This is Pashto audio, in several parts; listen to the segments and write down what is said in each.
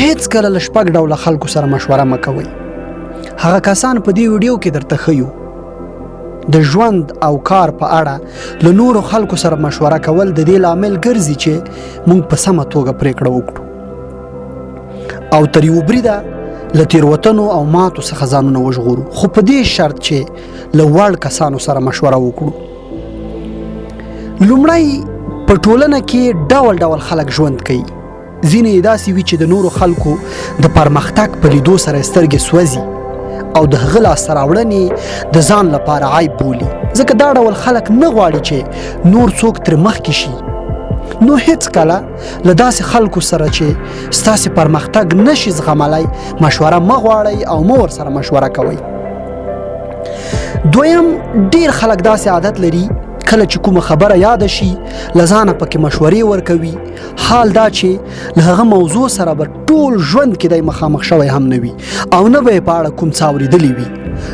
هیڅ کله له شپږ ډوله خلکو سره مشوره مه کوئ. هغه کسان په دې ویډیو کې درته ښیو د ژوند او کار په اړه له نورو خلکو سره مشوره کول د دې لامل ګرځي چې موږ په سمه توګه پریکړه وکړو او تر یو بریده له تېروتنو او ماتو څخه ځانونه وژغورو، خو په دې شرط چې له وړ کسانو سره مشوره وکړو. لومړی په ټولنه کې ډول ډول خلک ژوند کوي. ځینې یې داسې وي چې د نورو خلکو د پرمختګ په لیدو سره سترګې سوځي او د هغه لاسته راوړنې د ځان لپاره عیب بولي، ځکه دا ډول خلک نه غواړي چې نور څوک تر مخکې شي. نو هیڅ کله له داسې خلکو سره چې ستاسې پرمختګ نشي زغملی مشوره مه غواړئ او مه ورسره مشوره کوئ. دویم، ډیر خلک داسې عادت لري کله چې کومه خبره یاد شي له ځانه پکې مشورې ورکوي، حال دا چې له هغه موضوع سره به ټول ژوند کې دی مخامخ شوی هم نه وي او نه به یې په اړه کوم څه اورېدلی وي.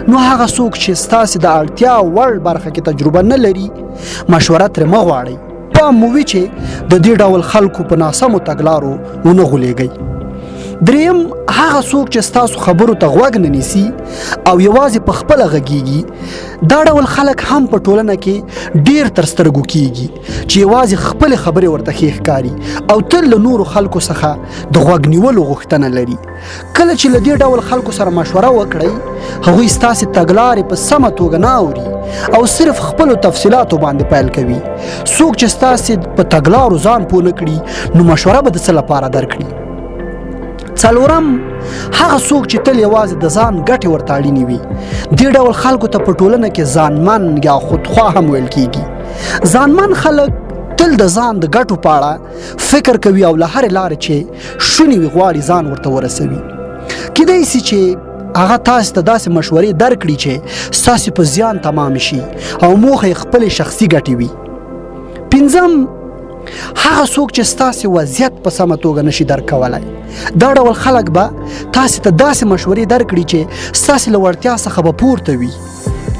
نو هغه څوک چې ستاسې د اړتیا وړ برخه کې تجربه نه لري مشوره ترې مه غواړئ. پام مو وي چې د دې ډول خلکو په ناسمو تګلارو ونه غولېږئ. دریم، هغه څوک چې ستاسو خبرو ته غوږ نه نیسي او یوازې په خپله غږیږي، دا ډول خلک هم په ټولنه کې ډیر تر سترګو کیږي چې یوازې خپلې خبرې ورته ښې ښکاري او تل له نورو خلکو څخه د غوږ نیولو غوښتنه لري. کله چې له دې ډول خلکو سره مشوره وکړئ، هغوی ستاسې تګلارې په سمه توګه نه اوري او صرف خپلو تفصیلاتو باندې پیل کوي. څوک چې ستاسې په تګلارو ځان پوه نه کړي نو مشوره به د څه لپاره درکړي. څلورم، هغه څوک چې تل یوازې د ځان ګټې ورته اړینې وي. دې ډول خلکو ته په ټولنه کې ځانمن یا خودخواه هم ویل کیږي. ځانمن خلک تل د ځان د ګټو په اړه فکر کوي او له هرې لارې چې شونې وي غواړي ځان ورته ورسوي. کیدای شي چې هغه تاسو ته داسې مشورې درکړي چې ستاسې په زیان تمام شي او موخه یې خپلې شخصي ګټې وي. پنځم، هغه څوک چې ستاسې وضعیت په سمه توګه نشي درک کولی. دا ډول خلک به تاسې ته داسې مشورې درکړي چې ستاسې له وړتیا څخه به پورته وي.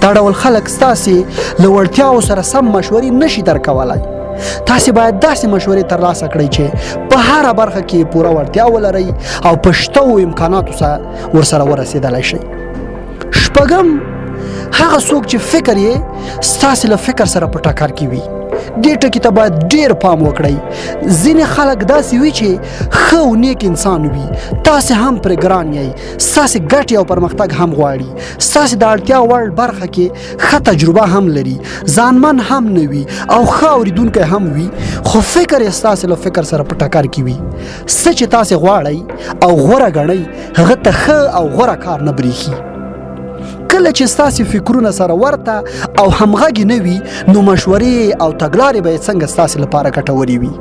دا ډول خلک ستاسې له وړتیاو سره سم مشورې نشي درک کولی. تاسې باید داسې مشورې ترلاسه کړئ چې په هره برخه کې پوره وړتیا ولرئ او په شته امکاناتو سره ورسره ورسېدلی شئ. شپږم، هغه څوک چې فکر یې ستاسې له فکر سره په ټکر کې وي. دې ټکي ته باید ډیر پام وکړئ. ځینې خلک داسې وي چې ښه او نیک انسان وي، تاسې هم پرې ګران یئ، ستاسې ګټې او پرمختګ هم غواړي، ستاسې د اړتیا وړ برخه کې ښه تجربه هم لري، ځانمن هم نه وي او ښه اورېدونکی هم وي، خو فکر یې ستاسې له فکر سره په ټکر کې وي. څه چې تاسې غواړئ او غوره ګڼئ هغه ته ښه او غوره کار نه برېښي. کله چې ستاسې فکرونه سره ورته او همغږي نه وي نو مشورې او تګلارې به یې څنګه ستاسې لپاره ګټورې وي.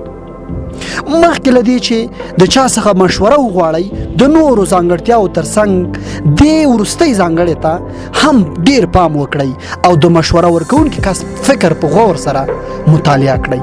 مخکې له دې چې د چا څخه مشوره وغواړئ د نورو ځانګړتیاو ترڅنګ دې وروستۍ ځانګړې ته هم ډیر پام وکړئ او د مشوره ورکوونکي کس فکر په غور سره مطالعه کړئ.